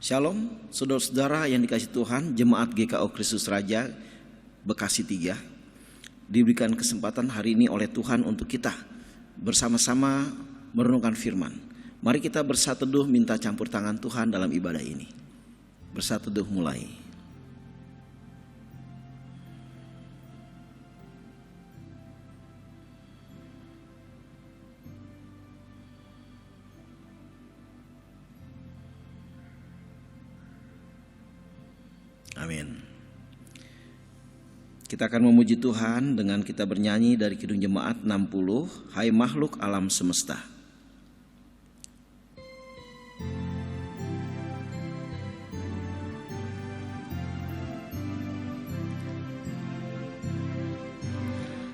Shalom, saudara-saudara yang dikasihi Tuhan, Jemaat GKO Kristus Raja Bekasi 3 diberikan kesempatan hari ini oleh Tuhan untuk kita bersama-sama merenungkan firman. Mari kita bersatu teduh minta campur tangan Tuhan dalam ibadah ini. Bersatu teduh mulai. Amin. Kita akan memuji Tuhan dengan kita bernyanyi dari Kidung Jemaat 60, Hai makhluk alam semesta.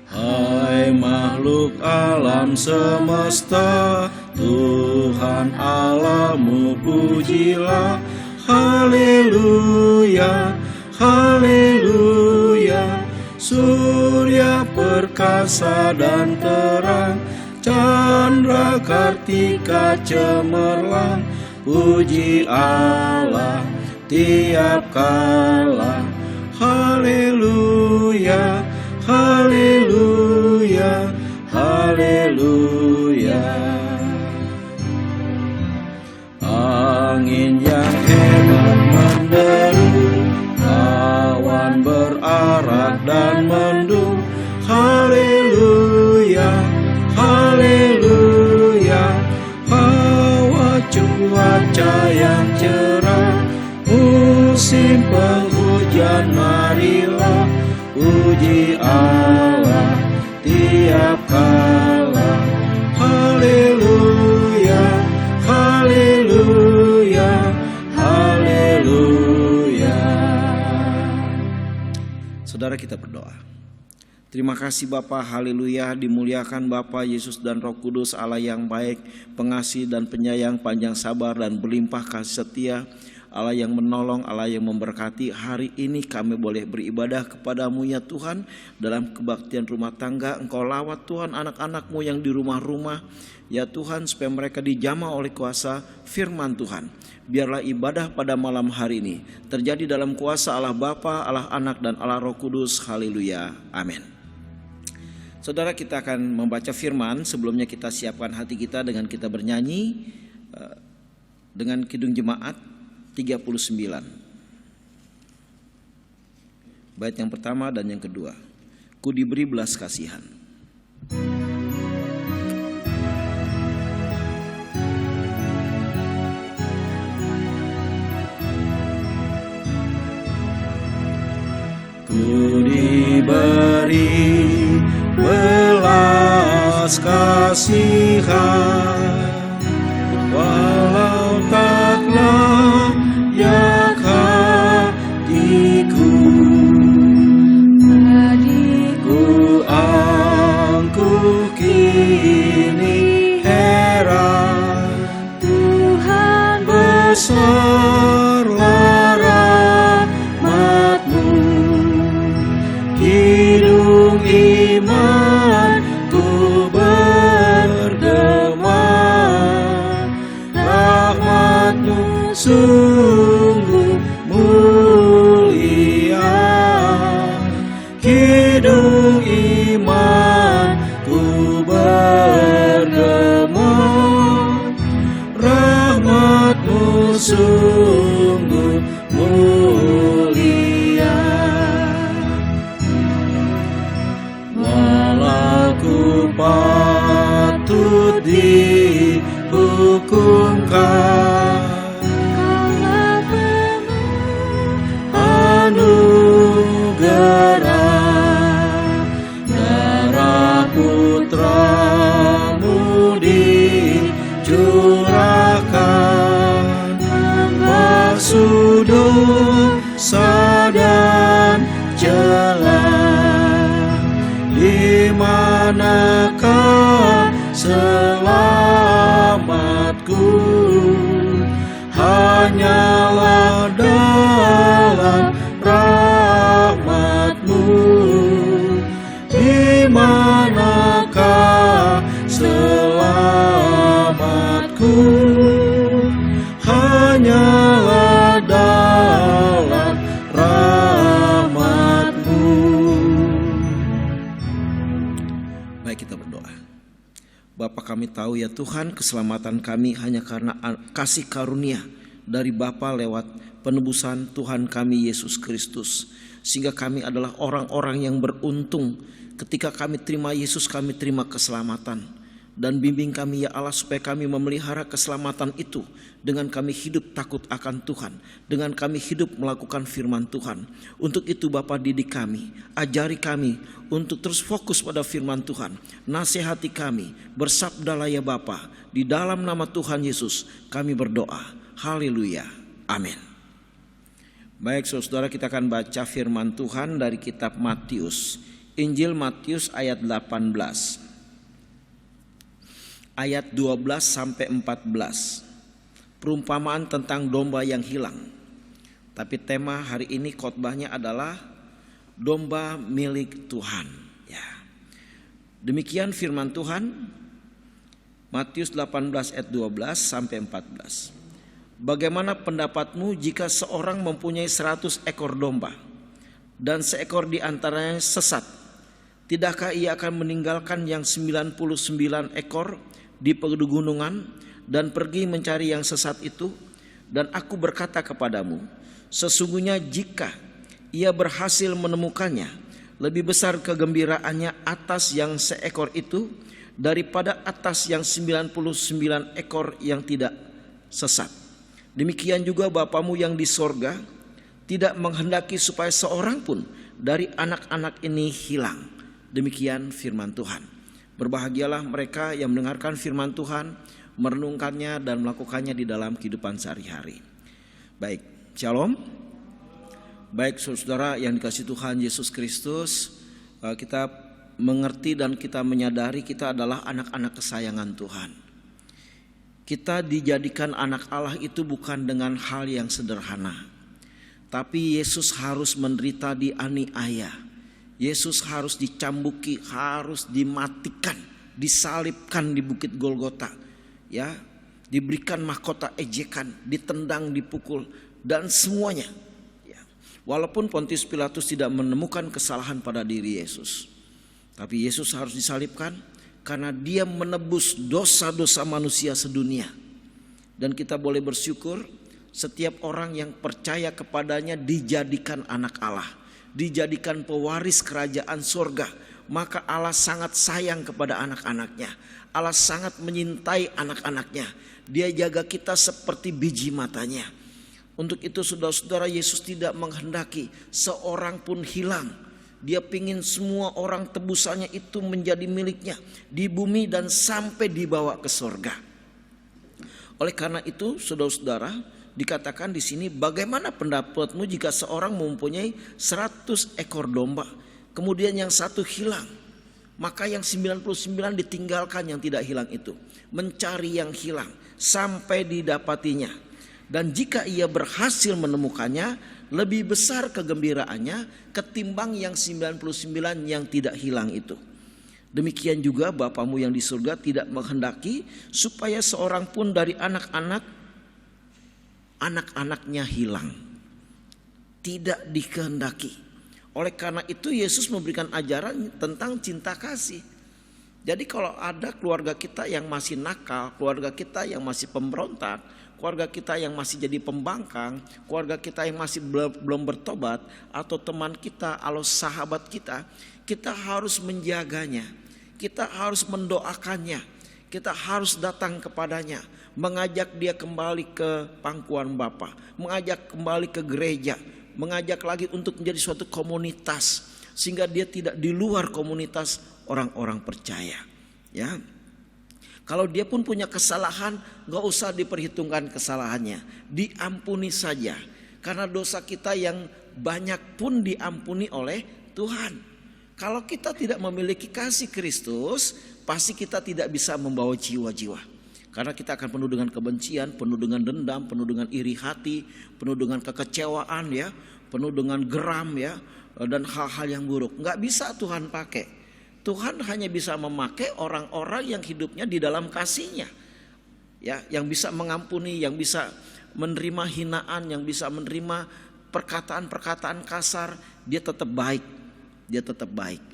Hai makhluk alam semesta, Tuhan Allahmu pujilah. Haleluya, haleluya. Surya perkasa dan terang, candra kartika cemerlang. Puji Allah tiap kala. Haleluya, haleluya, haleluya. Angin yang hebat menderu, awan berarak dan mendung. Haleluya, haleluya. Hawa cuaca yang cerah, musim penghujan marilah. Puji Allah tiap kala. Haleluya, haleluya, haleluya. Saudara, kita berdoa. Terima kasih Bapa, haleluya, dimuliakan Bapa, Yesus dan Roh Kudus, Allah yang baik, pengasih dan penyayang, panjang sabar dan berlimpah kasih setia, Allah yang menolong, Allah yang memberkati. Hari ini kami boleh beribadah kepadamu ya Tuhan, dalam kebaktian rumah tangga. Engkau lawat Tuhan anak-anakmu yang di rumah-rumah ya Tuhan, supaya mereka dijamah oleh kuasa firman Tuhan. Biarlah ibadah pada malam hari ini terjadi dalam kuasa Allah Bapa, Allah Anak dan Allah Roh Kudus. Haleluya, amin. Saudara, kita akan membaca firman. Sebelumnya kita siapkan hati kita dengan kita bernyanyi dengan Kidung Jemaat 39. Bait yang pertama dan yang kedua. Ku diberi belas kasihan. Ku diberi belas kasihan, walau tak layak hatiku. Ku angkuh kini heran, Tuhan besarlah rahmat-Mu. Kidung iman ku bergema, rahmat-Mu sungguh mulia. Kidung iman ku bergema, rahmat-Mu sungguh mulia. Walau ku patut dihukumkan, Kaulah penuh anugerah. Darah Putra-Mu dicurahkan, membasuh dosa dan celah. Di manakah selamatku? Hanyalah dalam rahmat-Mu. Di manakah selamatku? Hanyalah Bapa, kami tahu ya Tuhan, keselamatan kami hanya karena kasih karunia dari Bapa lewat penebusan Tuhan kami Yesus Kristus. Sehingga kami adalah orang-orang yang beruntung. Ketika kami terima Yesus, kami terima keselamatan. Dan bimbing kami ya Allah supaya kami memelihara keselamatan itu dengan kami hidup takut akan Tuhan, dengan kami hidup melakukan firman Tuhan. Untuk itu Bapa, didik kami, ajari kami untuk terus fokus pada firman Tuhan. Nasihati kami, bersabdalah ya Bapa, di dalam nama Tuhan Yesus kami berdoa. Haleluya, amin. Baik saudara, kita akan baca firman Tuhan dari kitab Matius, Injil Matius ayat 18. Ayat 12 sampai 14. Perumpamaan tentang domba yang hilang. Tapi tema hari ini khotbahnya adalah domba milik Tuhan, ya. Demikian firman Tuhan, Matius 18 ayat 12 sampai 14. Bagaimana pendapatmu jika seorang mempunyai 100 ekor domba dan seekor di antaranya sesat? Tidakkah ia akan meninggalkan yang 99 ekor di pegunungan dan pergi mencari yang sesat itu? Dan aku berkata kepadamu, sesungguhnya jika ia berhasil menemukannya, lebih besar kegembiraannya atas yang seekor itu daripada atas yang 99 ekor yang tidak sesat. Demikian juga Bapamu yang di sorga tidak menghendaki supaya seorang pun dari anak-anak ini hilang. Demikian firman Tuhan. Berbahagialah mereka yang mendengarkan firman Tuhan, merenungkannya dan melakukannya di dalam kehidupan sehari-hari. Baik, shalom. Baik saudara yang dikasihi Tuhan Yesus Kristus, kita mengerti dan kita menyadari kita adalah anak-anak kesayangan Tuhan. Kita dijadikan anak Allah itu bukan dengan hal yang sederhana. Tapi Yesus harus menderita dianiaya. Yesus harus dicambuki, harus dimatikan, disalibkan di bukit Golgota, ya, diberikan mahkota ejekan, ditendang, dipukul dan semuanya. Ya. Walaupun Pontius Pilatus tidak menemukan kesalahan pada diri Yesus, tapi Yesus harus disalibkan karena dia menebus dosa-dosa manusia sedunia. Dan kita boleh bersyukur setiap orang yang percaya kepadanya dijadikan anak Allah, dijadikan pewaris kerajaan surga. Maka Allah sangat sayang kepada anak-anaknya. Allah sangat menyintai anak-anaknya. Dia jaga kita seperti biji matanya. Untuk itu saudara-saudara, Yesus tidak menghendaki seorang pun hilang. Dia pingin semua orang tebusannya itu menjadi miliknya di bumi dan sampai dibawa ke surga. Oleh karena itu saudara-saudara, dikatakan di sini, bagaimana pendapatmu jika seorang mempunyai 100 ekor domba, kemudian yang satu hilang, maka yang 99 ditinggalkan yang tidak hilang itu, mencari yang hilang sampai didapatinya. Dan jika ia berhasil menemukannya, lebih besar kegembiraannya ketimbang yang 99 yang tidak hilang itu. Demikian juga Bapamu yang di surga tidak menghendaki supaya seorang pun dari anak-anaknya hilang. Tidak dikehendaki. Oleh karena itu Yesus memberikan ajaran tentang cinta kasih. Jadi kalau ada keluarga kita yang masih nakal, keluarga kita yang masih pemberontak, keluarga kita yang masih jadi pembangkang, keluarga kita yang masih belum bertobat, atau teman kita atau sahabat kita, kita harus menjaganya, kita harus mendoakannya, kita harus datang kepadanya, mengajak dia kembali ke pangkuan Bapa, mengajak kembali ke gereja, mengajak lagi untuk menjadi suatu komunitas, sehingga dia tidak di luar komunitas orang-orang percaya. Ya, kalau dia pun punya kesalahan, gak usah diperhitungkan kesalahannya, diampuni saja, karena dosa kita yang banyak pun diampuni oleh Tuhan. Kalau kita tidak memiliki kasih Kristus, pasti kita tidak bisa membawa jiwa-jiwa. Karena kita akan penuh dengan kebencian, penuh dengan dendam, penuh dengan iri hati, penuh dengan kekecewaan, ya, penuh dengan geram, ya, dan hal-hal yang buruk. Nggak bisa Tuhan pakai. Tuhan hanya bisa memakai orang-orang yang hidupnya di dalam kasih-Nya, ya, yang bisa mengampuni, yang bisa menerima hinaan, yang bisa menerima perkataan-perkataan kasar. Dia tetap baik, dia tetap baik,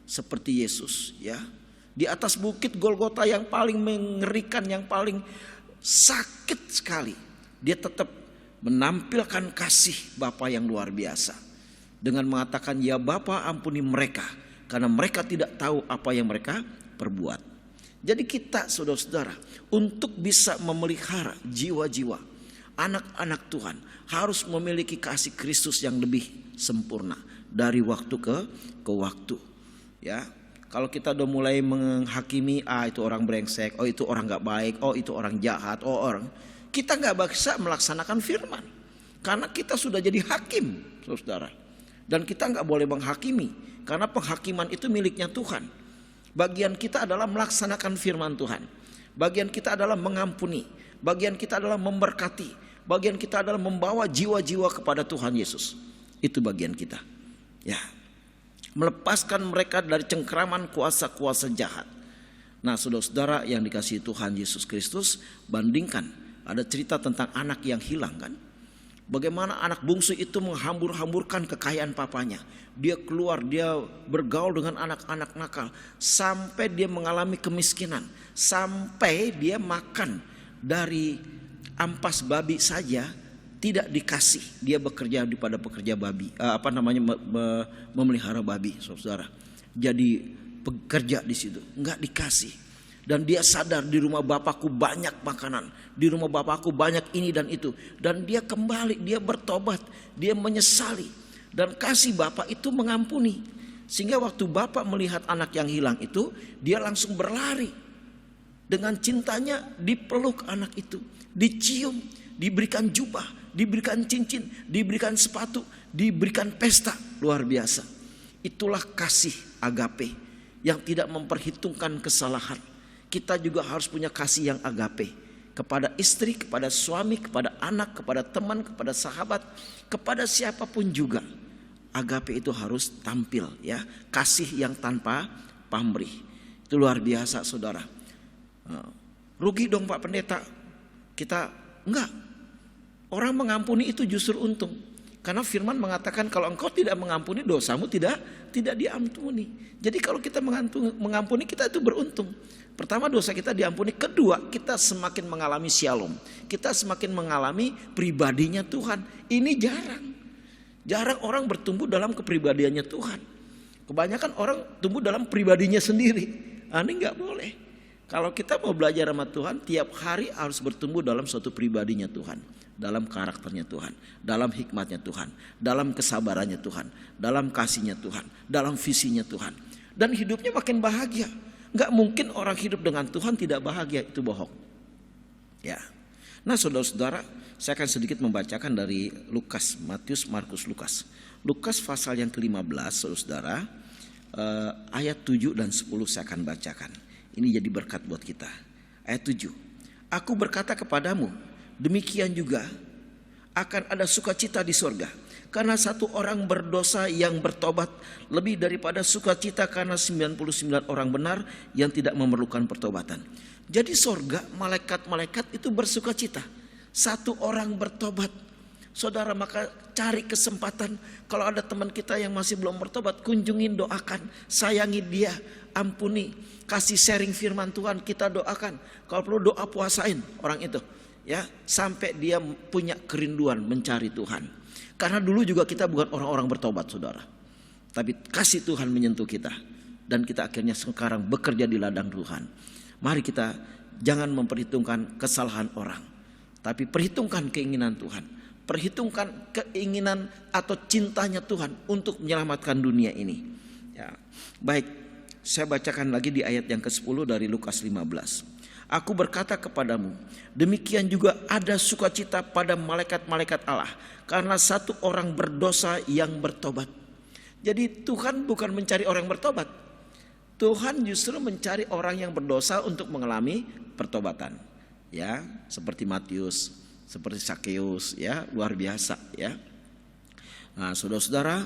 seperti Yesus, ya. Di atas bukit Golgota yang paling mengerikan, yang paling sakit sekali, dia tetap menampilkan kasih Bapa yang luar biasa. Dengan mengatakan, ya Bapa ampuni mereka, karena mereka tidak tahu apa yang mereka perbuat. Jadi kita saudara-saudara, untuk bisa memelihara jiwa-jiwa anak-anak Tuhan, harus memiliki kasih Kristus yang lebih sempurna dari waktu ke waktu. Ya, kalau kita udah mulai menghakimi, itu orang brengsek, itu orang gak baik, itu orang jahat, kita gak bisa melaksanakan firman. Karena kita sudah jadi hakim, saudara. Dan kita gak boleh menghakimi, karena penghakiman itu miliknya Tuhan. Bagian kita adalah melaksanakan firman Tuhan. Bagian kita adalah mengampuni. Bagian kita adalah memberkati. Bagian kita adalah membawa jiwa-jiwa kepada Tuhan Yesus. Itu bagian kita. Ya, melepaskan mereka dari cengkraman kuasa-kuasa jahat. Nah, saudara-saudara yang dikasihi Tuhan Yesus Kristus, bandingkan, ada cerita tentang anak yang hilang kan. Bagaimana anak bungsu itu menghambur-hamburkan kekayaan papanya. Dia keluar, dia bergaul dengan anak-anak nakal, sampai dia mengalami kemiskinan, sampai dia makan dari ampas babi saja tidak dikasih. Dia bekerja pada pekerja babi, memelihara babi, saudara. Jadi pekerja di situ, nggak dikasih. Dan dia sadar, di rumah bapakku banyak makanan, di rumah bapakku banyak ini dan itu. Dan dia kembali, dia bertobat, dia menyesali. Dan kasih bapak itu mengampuni. Sehingga waktu bapak melihat anak yang hilang itu, dia langsung berlari. Dengan cintanya dipeluk anak itu, dicium, diberikan jubah, diberikan cincin, diberikan sepatu, diberikan pesta. Luar biasa. Itulah kasih agape yang tidak memperhitungkan kesalahan. Kita juga harus punya kasih yang agape kepada istri, kepada suami, kepada anak, kepada teman, kepada sahabat, kepada siapapun juga. Agape itu harus tampil, ya, kasih yang tanpa pamrih. Itu luar biasa, saudara. Rugi dong Pak Pendeta, kita enggak. Orang mengampuni itu justru untung. Karena firman mengatakan kalau engkau tidak mengampuni, dosamu tidak diampuni. Jadi kalau kita mengampuni, kita itu beruntung. Pertama, dosa kita diampuni. Kedua, kita semakin mengalami shalom. Kita semakin mengalami pribadinya Tuhan. Ini jarang. Jarang orang bertumbuh dalam kepribadiannya Tuhan. Kebanyakan orang tumbuh dalam pribadinya sendiri. Ini gak boleh. Kalau kita mau belajar sama Tuhan, tiap hari harus bertumbuh dalam suatu pribadinya Tuhan. Dalam karakternya Tuhan, dalam hikmatnya Tuhan, dalam kesabarannya Tuhan, dalam kasihnya Tuhan, dalam visinya Tuhan. Dan hidupnya makin bahagia. Gak mungkin orang hidup dengan Tuhan tidak bahagia, itu bohong. Ya. Nah, saudara-saudara, saya akan sedikit membacakan dari Lukas, Matius, Markus, Lukas. Lukas pasal yang ke-15, saudara, ayat 7 dan 10 saya akan bacakan. Ini jadi berkat buat kita. Ayat 7. Aku berkata kepadamu, demikian juga akan ada sukacita di surga, karena satu orang berdosa yang bertobat lebih daripada sukacita karena 99 orang benar yang tidak memerlukan pertobatan. Jadi surga, malaikat-malaikat itu bersukacita. Satu orang bertobat. Saudara, maka cari kesempatan. Kalau ada teman kita yang masih belum bertobat, kunjungin, doakan, sayangi dia, ampuni, kasih sharing firman Tuhan, kita doakan. Kalau perlu doa puasain orang itu, ya, sampai dia punya kerinduan mencari Tuhan. Karena dulu juga kita bukan orang-orang bertobat, saudara. Tapi kasih Tuhan menyentuh kita. Dan kita akhirnya sekarang bekerja di ladang Tuhan. Mari kita jangan memperhitungkan kesalahan orang, tapi perhitungkan keinginan Tuhan. Perhitungkan keinginan atau cintanya Tuhan untuk menyelamatkan dunia ini. Ya. Baik, saya bacakan lagi di ayat yang ke-10 dari Lukas 15. Aku berkata kepadamu, demikian juga ada sukacita pada malaikat-malaikat Allah karena satu orang berdosa yang bertobat. Jadi Tuhan bukan mencari orang yang bertobat. Tuhan justru mencari orang yang berdosa untuk mengalami pertobatan. Ya, seperti Matius, seperti Sakeus, ya, luar biasa, ya. Nah, saudara-saudara,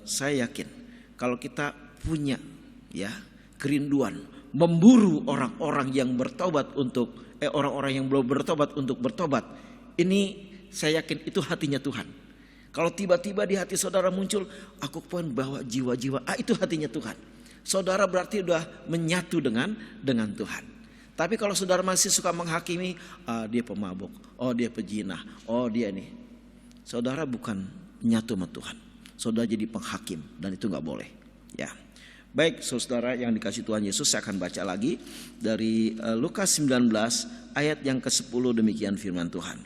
saya yakin kalau kita punya, ya, kerinduan memburu orang-orang yang bertobat untuk orang-orang yang belum bertobat untuk bertobat. Ini saya yakin itu hatinya Tuhan. Kalau tiba-tiba di hati saudara muncul, aku pengen bawa jiwa-jiwa, itu hatinya Tuhan. Saudara berarti sudah menyatu dengan Tuhan. Tapi kalau saudara masih suka menghakimi, dia pemabuk, dia pejinah, dia ini. Saudara bukan menyatu sama Tuhan. Saudara jadi penghakim dan itu nggak boleh. Ya. Baik, saudara yang dikasih Tuhan Yesus, saya akan baca lagi dari Lukas 19 ayat yang ke-10, demikian firman Tuhan.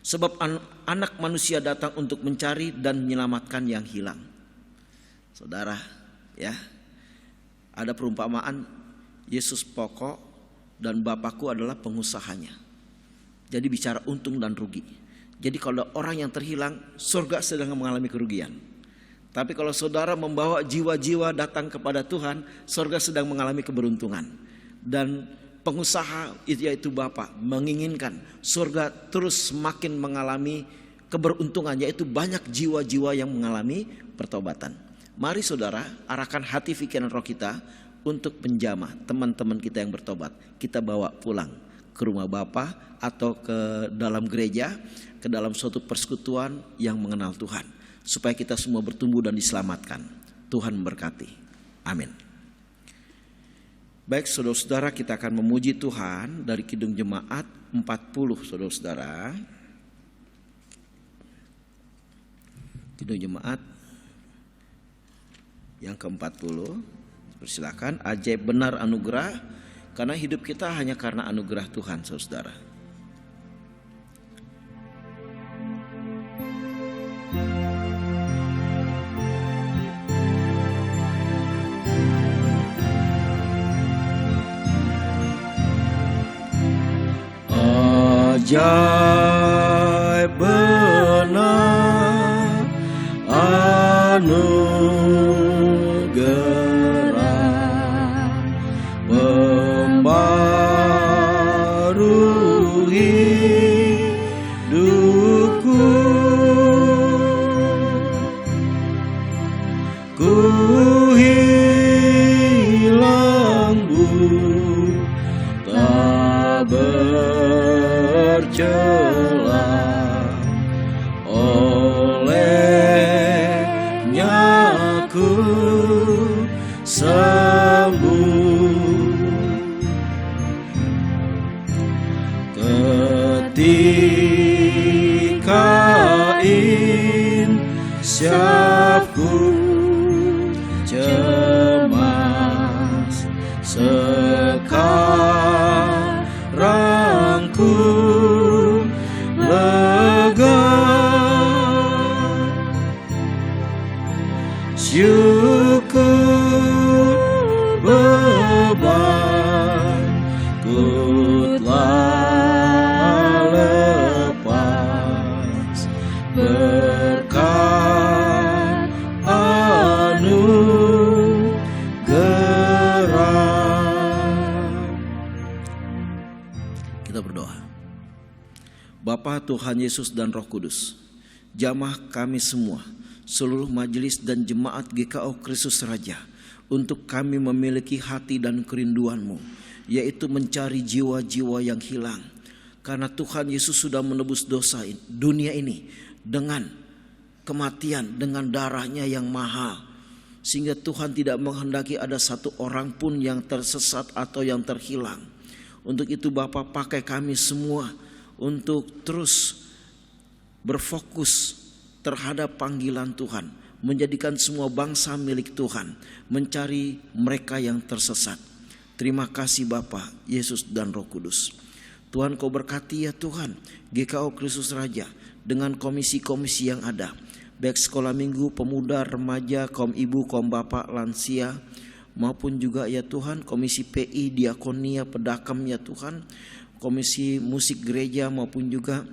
Sebab anak manusia datang untuk mencari dan menyelamatkan yang hilang. Saudara, ya, ada perumpamaan, Yesus pokok dan Bapakku adalah pengusahanya. Jadi bicara untung dan rugi. Jadi kalau orang yang terhilang, surga sedang mengalami kerugian. Tapi kalau saudara membawa jiwa-jiwa datang kepada Tuhan, surga sedang mengalami keberuntungan. Dan pengusaha yaitu Bapa menginginkan surga terus semakin mengalami keberuntungan, yaitu banyak jiwa-jiwa yang mengalami pertobatan. Mari saudara arahkan hati, pikiran, roh kita untuk menjamah teman-teman kita yang bertobat. Kita bawa pulang ke rumah Bapa atau ke dalam gereja, ke dalam suatu persekutuan yang mengenal Tuhan, supaya kita semua bertumbuh dan diselamatkan. Tuhan memberkati. Amin. Baik saudara-saudara, kita akan memuji Tuhan dari Kidung Jemaat 40, saudara-saudara. Kidung Jemaat yang ke-40. Persilakan. Ajaib benar anugerah, karena hidup kita hanya karena anugerah Tuhan, saudara. Ajaib benar anugerah, membarui hidupku. Ku hilang tak bercelah, olehnya ku sembuh. Ketika insyafku cemas, sekarang ku lega. Syukur beban ku telah lepas, berkat anugerah. Kita berdoa. Bapa, Tuhan Yesus dan Roh Kudus, jamah kami semua, seluruh majelis dan jemaat GKO Kristus Raja, untuk kami memiliki hati dan kerinduan-Mu, yaitu mencari jiwa-jiwa yang hilang. Karena Tuhan Yesus sudah menebus dosa dunia ini dengan kematian, dengan darahnya yang mahal, sehingga Tuhan tidak menghendaki ada satu orang pun yang tersesat atau yang terhilang. Untuk itu Bapa, pakai kami semua untuk terus berfokus terhadap panggilan Tuhan, menjadikan semua bangsa milik Tuhan, mencari mereka yang tersesat. Terima kasih Bapa, Yesus dan Roh Kudus. Tuhan, Kau berkati ya Tuhan GKO Kristus Raja dengan komisi-komisi yang ada, baik sekolah minggu, pemuda, remaja, kaum ibu, kaum bapak, lansia, maupun juga ya Tuhan komisi PI, diakonia, pedakam ya Tuhan, komisi musik gereja, maupun juga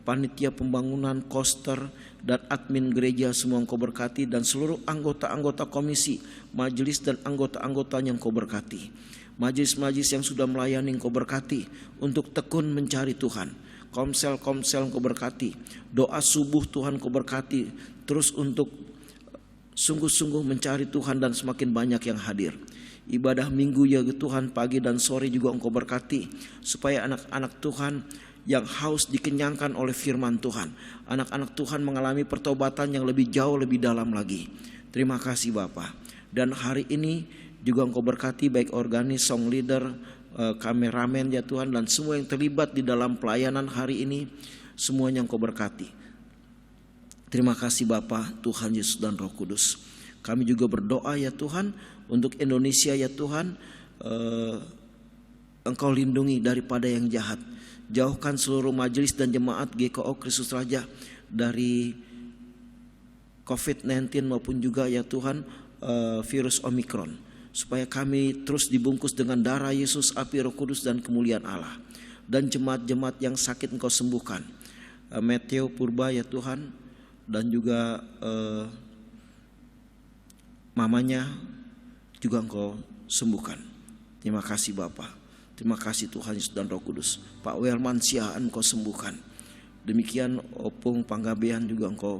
panitia pembangunan, koster, dan admin gereja, semua Engkau berkati, dan seluruh anggota-anggota komisi, majelis dan anggota-anggota yang Engkau berkati. Majelis-majelis yang sudah melayani Engkau berkati, untuk tekun mencari Tuhan. Komsel-komsel Engkau berkati, doa subuh Tuhan Engkau berkati, terus untuk sungguh-sungguh mencari Tuhan dan semakin banyak yang hadir. Ibadah minggu ya Tuhan, pagi dan sore juga Engkau berkati, supaya anak-anak Tuhan yang haus dikenyangkan oleh firman Tuhan. Anak-anak Tuhan mengalami pertobatan yang lebih jauh, lebih dalam lagi. Terima kasih Bapa. Dan hari ini juga Engkau berkati baik organis, song leader, kameramen ya Tuhan, dan semua yang terlibat di dalam pelayanan hari ini, semuanya Engkau berkati. Terima kasih Bapa, Tuhan Yesus dan Roh Kudus. Kami juga berdoa ya Tuhan untuk Indonesia ya Tuhan, Engkau lindungi daripada yang jahat. Jauhkan seluruh majelis dan jemaat GKO Kristus Raja dari COVID-19 maupun juga ya Tuhan virus Omikron. Supaya kami terus dibungkus dengan darah Yesus, api Roh Kudus dan kemuliaan Allah. Dan jemaat-jemaat yang sakit Engkau sembuhkan. Matthew Purba ya Tuhan, dan juga mamanya juga Engkau sembuhkan. Terima kasih Bapa. Terima kasih Tuhan Yesus dan Roh Kudus. Pak Welman Siaan Engkau sembuhkan. Demikian Opung Panggabean juga Engkau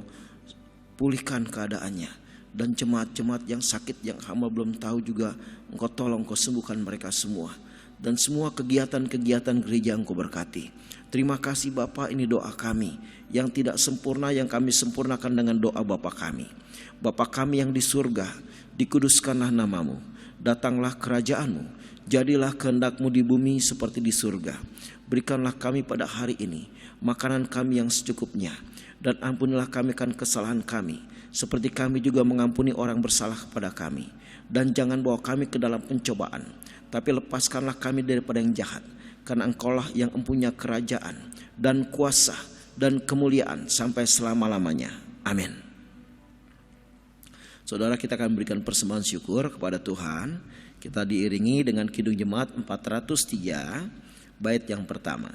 pulihkan keadaannya. Dan jemaat-jemaat yang sakit yang hamba belum tahu juga Engkau tolong, Engkau sembuhkan mereka semua. Dan semua kegiatan-kegiatan gereja Engkau berkati. Terima kasih Bapa, ini doa kami. Yang tidak sempurna yang kami sempurnakan dengan doa Bapa kami. Bapa kami yang di surga, dikuduskanlah namamu. Datanglah kerajaanmu. Jadilah kehendak-Mu di bumi seperti di surga. Berikanlah kami pada hari ini makanan kami yang secukupnya. Dan ampunilah kami akan kesalahan kami, seperti kami juga mengampuni orang bersalah kepada kami. Dan jangan bawa kami ke dalam pencobaan, tapi lepaskanlah kami daripada yang jahat. Karena Engkaulah yang mempunyai kerajaan dan kuasa dan kemuliaan sampai selama-lamanya. Amin. Saudara, kita akan berikan persembahan syukur kepada Tuhan. Kita diiringi dengan Kidung Jemaat 403 bait yang pertama.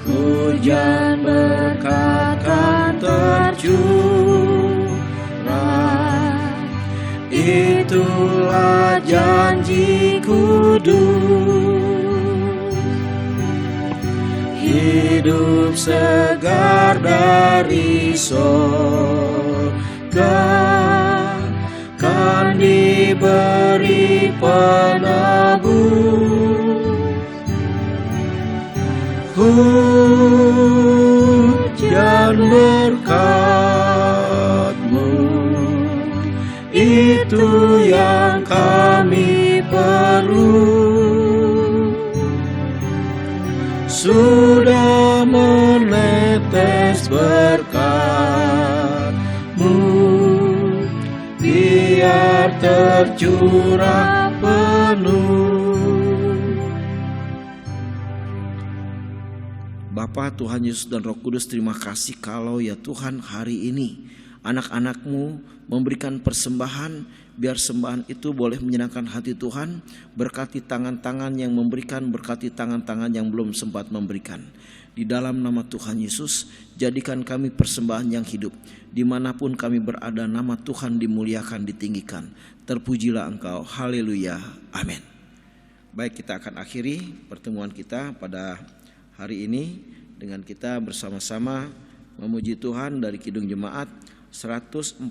Hujan berkat kan tercurah, itulah janji kudus. Hidup segar dari sorga kan diberi penebus. Hujan berkat-Mu, itu yang kami perlu. Sudah menetes berkat-Mu, biar tercurah penuh. Bapa, Tuhan Yesus dan Roh Kudus, terima kasih kalau ya Tuhan hari ini anak-anak-Mu memberikan persembahan, biar sembahan itu boleh menyenangkan hati Tuhan. Berkati tangan-tangan yang memberikan, berkati tangan-tangan yang belum sempat memberikan. Di dalam nama Tuhan Yesus, jadikan kami persembahan yang hidup. Dimanapun kami berada, nama Tuhan dimuliakan, ditinggikan. Terpujilah Engkau, haleluya, amin. Baik, kita akan akhiri pertemuan kita pada hari ini dengan kita bersama-sama memuji Tuhan dari Kidung Jemaat 145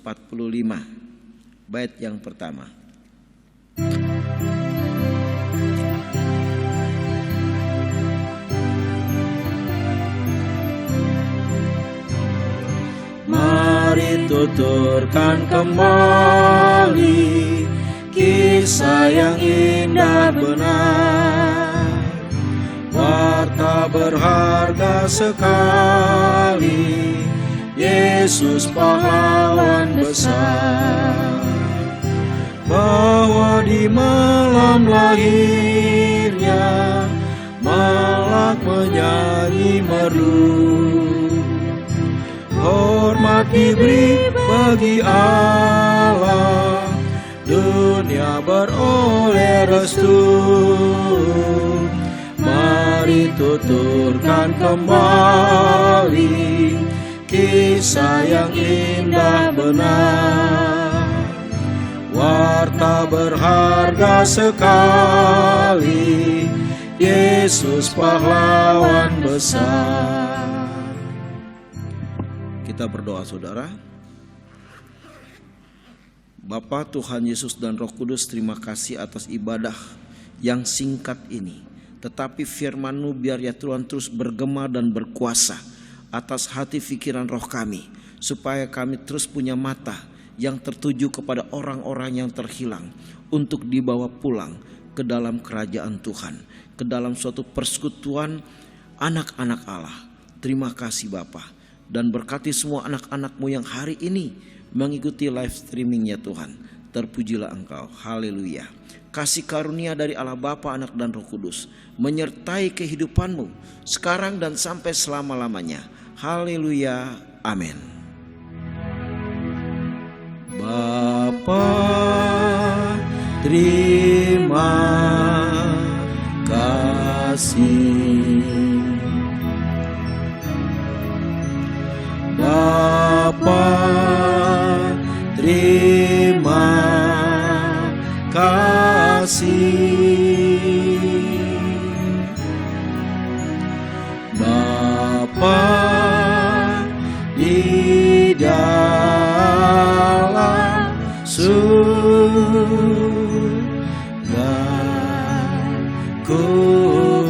bait yang pertama. Mari tuturkan kembali kisah yang indah benar, warta berharga sekali, Yesus pahlawan besar. Bahwa di malam lahirnya malak menyanyi merdu, hormat diberi bagi Allah, dunia beroleh restu. Mari tuturkan kembali kisah yang indah benar, warta berharga sekali, Yesus pahlawan besar. Kita berdoa saudara. Bapa, Tuhan Yesus dan Roh Kudus, terima kasih atas ibadah yang singkat ini. Tetapi firman-Mu biar ya Tuhan terus bergema dan berkuasa atas hati pikiran roh kami, supaya kami terus punya mata yang tertuju kepada orang-orang yang terhilang, untuk dibawa pulang ke dalam kerajaan Tuhan, ke dalam suatu persekutuan anak-anak Allah. Terima kasih Bapa, dan berkati semua anak-anak-Mu yang hari ini mengikuti live streamingnya Tuhan. Terpujilah Engkau, haleluya. Kasih karunia dari Allah Bapa, Anak dan Roh Kudus menyertai kehidupanmu sekarang dan sampai selama-lamanya. Haleluya, amin. Bapa, terima kasih. Bapa, terima kasih. Bapa di dalam surga, ku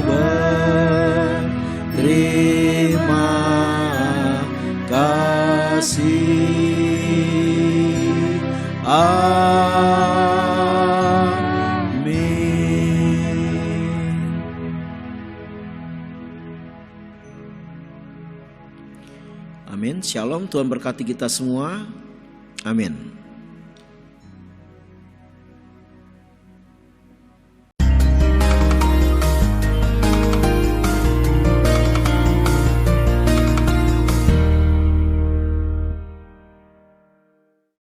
berterima kasih. Amin. Shalom, Tuhan berkati kita semua. Amin.